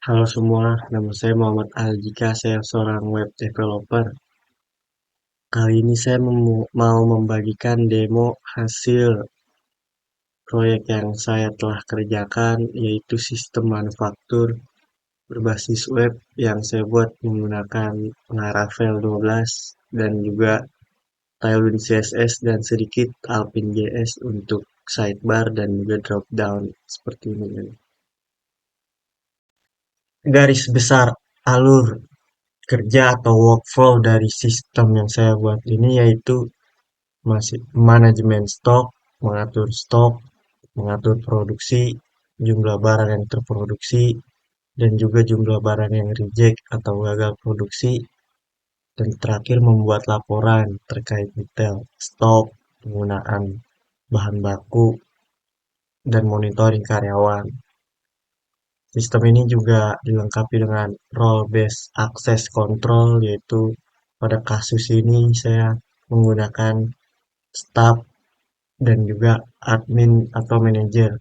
Halo semua, nama saya Muhammad Aljika, saya seorang web developer. Kali ini saya mau membagikan demo hasil proyek yang saya telah kerjakan, yaitu sistem manufaktur berbasis web yang saya buat menggunakan Laravel 12 dan juga Tailwind CSS dan sedikit Alpine JS untuk sidebar dan juga dropdown seperti ini. Garis besar alur kerja atau workflow dari sistem yang saya buat ini yaitu masih manajemen stok, mengatur produksi, jumlah barang yang terproduksi, dan juga jumlah barang yang reject atau gagal produksi, dan terakhir membuat laporan terkait detail stok, penggunaan bahan baku, dan monitoring karyawan. Sistem ini juga dilengkapi dengan role-based access control, yaitu pada kasus ini saya menggunakan staff dan juga admin atau manajer.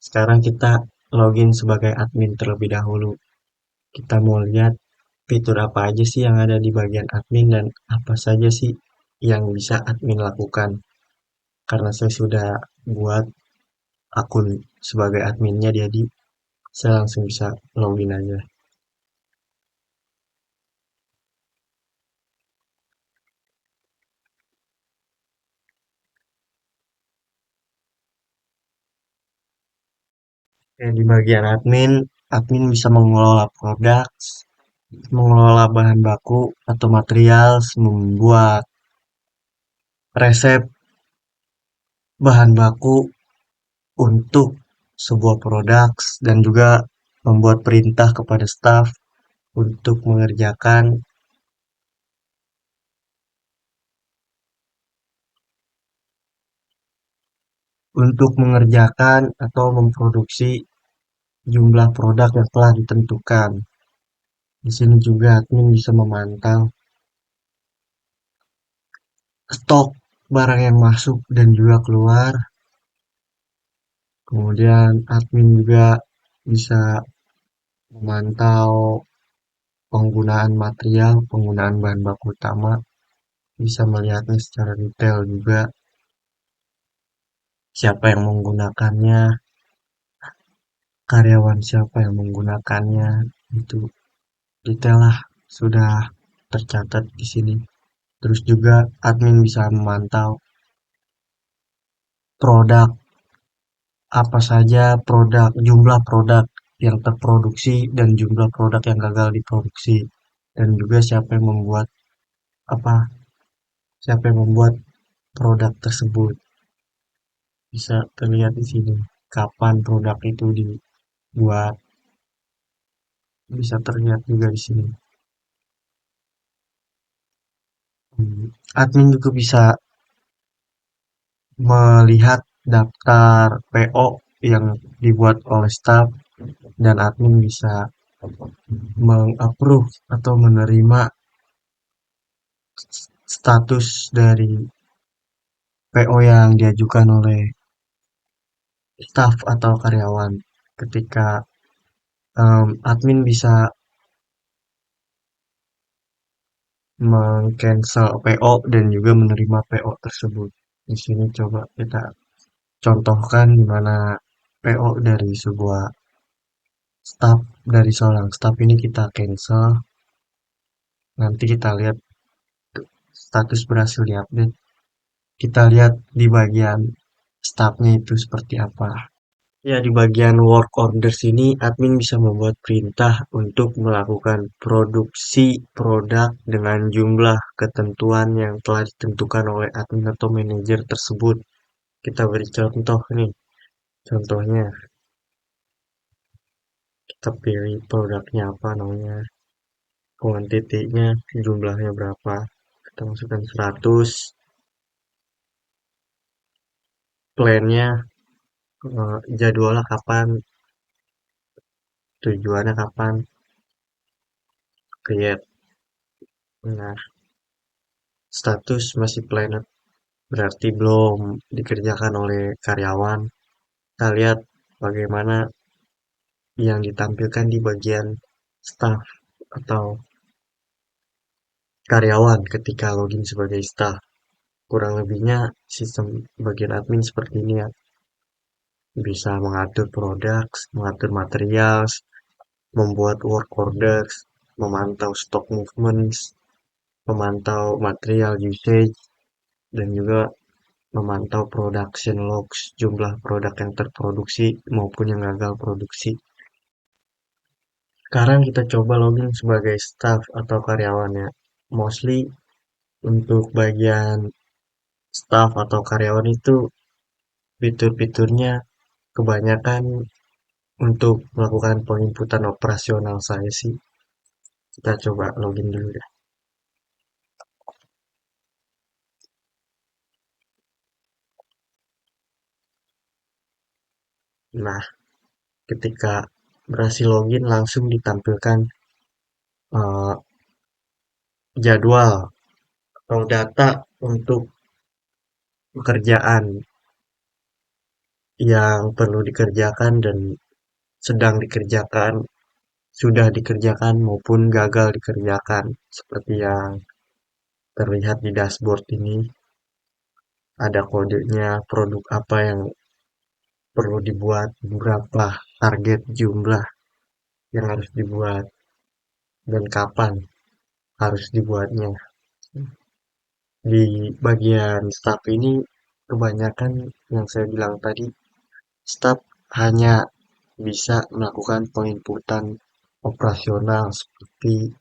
Sekarang kita login sebagai admin terlebih dahulu. Kita mau lihat fitur apa aja sih yang ada di bagian admin dan apa saja sih yang bisa admin lakukan. Karena saya sudah buat akun sebagai adminnya, jadi saya langsung bisa login aja. Di bagian admin, admin bisa mengelola produk, mengelola bahan baku atau material, membuat resep bahan baku untuk sebuah produk dan juga membuat perintah kepada staff untuk mengerjakan atau memproduksi jumlah produk yang telah ditentukan. Di sini juga admin bisa memantau stok barang yang masuk dan juga keluar. Kemudian admin juga bisa memantau penggunaan material, penggunaan bahan baku utama, bisa melihatnya secara detail juga siapa yang menggunakannya, karyawan siapa yang menggunakannya, itu detail lah sudah tercatat di sini. Terus juga admin bisa memantau produk apa saja jumlah produk yang terproduksi dan jumlah produk yang gagal diproduksi dan juga apa siapa yang membuat produk tersebut. Bisa terlihat di sini kapan produk itu dibuat, bisa terlihat juga di sini. Admin juga bisa melihat daftar PO yang dibuat oleh staff dan admin bisa mengapprove atau menerima status dari PO yang diajukan oleh staff atau karyawan. Ketika admin bisa meng-cancel PO dan juga menerima PO tersebut. Di sini coba kita contohkan di mana PO dari sebuah staff, dari seorang staff ini kita cancel. Nanti kita lihat status berhasil diupdate. Kita lihat di bagian staffnya itu seperti apa. Ya, di bagian work orders ini, admin bisa membuat perintah untuk melakukan produksi produk dengan jumlah ketentuan yang telah ditentukan oleh admin atau manajer tersebut. Kita beri contoh nih. Contohnya, kita pilih produknya apa namanya, kuantitinya, jumlahnya berapa. Kita masukkan 100, plannya, jadwalnya kapan, tujuannya kapan, create. Nah, status masih planned, berarti belum dikerjakan oleh karyawan. Kita lihat bagaimana yang ditampilkan di bagian staff atau karyawan ketika login sebagai staff. Kurang lebihnya sistem bagian admin seperti ini ya. Bisa mengatur produk, mengatur material, membuat work orders, memantau stock movements, memantau material usage, dan juga memantau production logs, jumlah produk yang terproduksi maupun yang gagal produksi. Sekarang kita coba login sebagai staff atau karyawannya. Mostly untuk bagian staff atau karyawan itu fitur-fiturnya kebanyakan untuk melakukan penginputan operasional saya sih. Kita coba login dulu ya. Nah, ketika berhasil login langsung ditampilkan eh, jadwal atau data untuk pekerjaan yang perlu dikerjakan dan sedang dikerjakan, sudah dikerjakan maupun gagal dikerjakan. Seperti yang terlihat di dashboard ini, ada kodenya produk apa yang perlu dibuat, berapa target jumlah yang harus dibuat, dan kapan harus dibuatnya. Di bagian staff ini kebanyakan yang saya bilang tadi, staff hanya bisa melakukan penginputan operasional seperti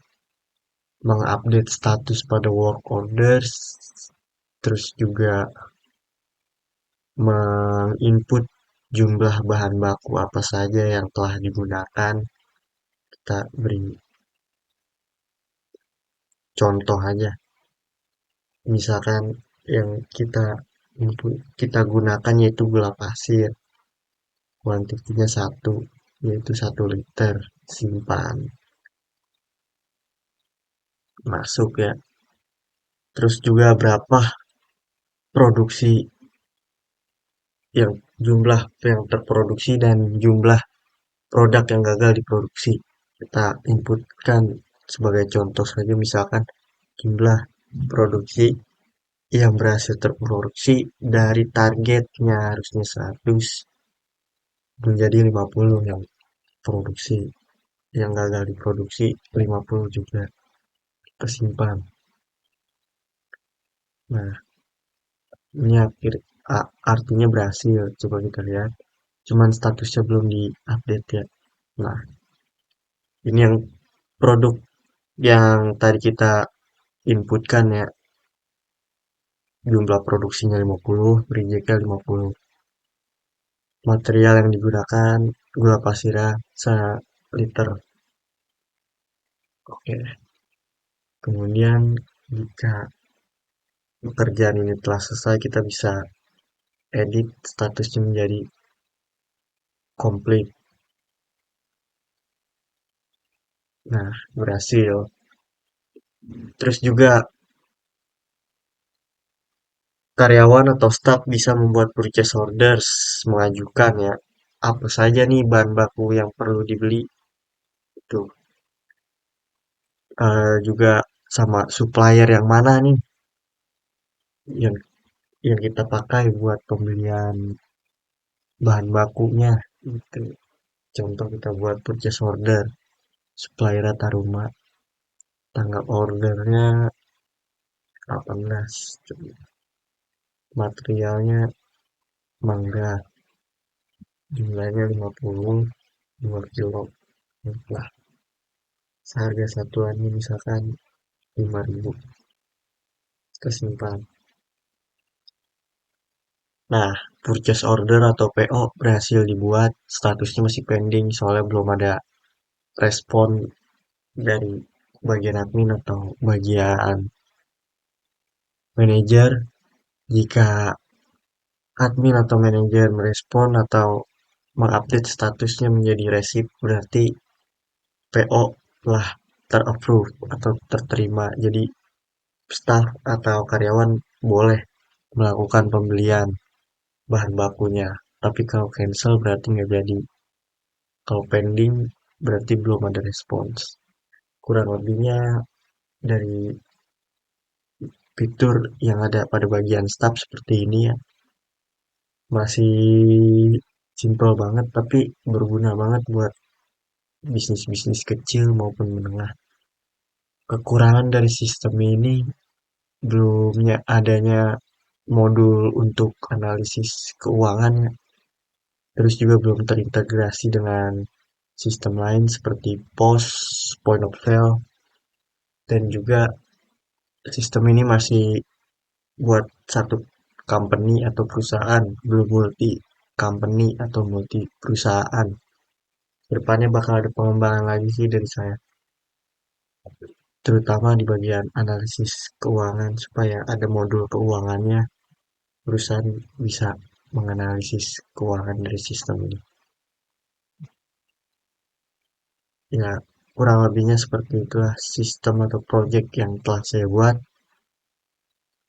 mengupdate status pada work orders, terus juga menginput jumlah bahan baku apa saja yang telah digunakan. Kita beri contoh aja, misalkan yang kita gunakan yaitu gula pasir, kuantitinya satu, yaitu 1 liter, simpan, masuk ya. Terus juga berapa produksi yang jumlah yang terproduksi dan jumlah produk yang gagal diproduksi. Kita inputkan sebagai contoh saja, misalkan jumlah produksi yang berhasil terproduksi dari targetnya harusnya 100 menjadi 50 yang produksi, yang gagal diproduksi 50 juga tersimpan. Nah, ini artinya berhasil. Coba kita lihat. Cuman statusnya belum diupdate ya. Nah, ini yang produk yang tadi kita inputkan ya. Jumlah produksinya 50, rejectnya 50. Material yang digunakan gula pasirnya 1 liter. Oke. Kemudian jika pekerjaan ini telah selesai, kita bisa edit statusnya menjadi complete. Nah, berhasil. Terus juga karyawan atau staff bisa membuat purchase orders, mengajukan ya apa saja nih bahan baku yang perlu dibeli itu. Juga sama supplier yang mana nih yang yang kita pakai buat pembelian bahan bakunya itu. Contoh kita buat purchase order supplier Taruma, tanggal ordernya 18, materialnya mangga, jumlahnya 50, 2 kilo lah, seharga satuannya misalkan 5.000, kesimpan. Nah, purchase order atau PO berhasil dibuat, statusnya masih pending soalnya belum ada respon dari bagian admin atau bagian manajer. Jika admin atau manajer merespon atau mengupdate statusnya menjadi resip, berarti PO telah terapprove atau terterima. Jadi staff atau karyawan boleh melakukan pembelian bahan bakunya. Tapi kalau cancel berarti nggak jadi. Kalau pending berarti belum ada respons. Kurang lebihnya dari fitur yang ada pada bagian staff seperti ini ya, masih simple banget tapi berguna banget buat bisnis-bisnis kecil maupun menengah. Kekurangan dari sistem ini belumnya adanya modul untuk analisis keuangan, terus juga belum terintegrasi dengan sistem lain seperti POS, point of sale, dan juga sistem ini masih buat satu company atau perusahaan, belum multi company atau multi perusahaan. Kedepannya bakal ada pengembangan lagi sih dari saya, terutama di bagian analisis keuangan supaya ada modul keuangannya, perusahaan bisa menganalisis keuangan dari sistem ini. Ya, kurang lebihnya seperti itulah sistem atau project yang telah saya buat.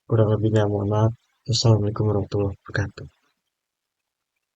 Kurang lebihnya mohon maaf. Wassalamualaikum warahmatullahi wabarakatuh.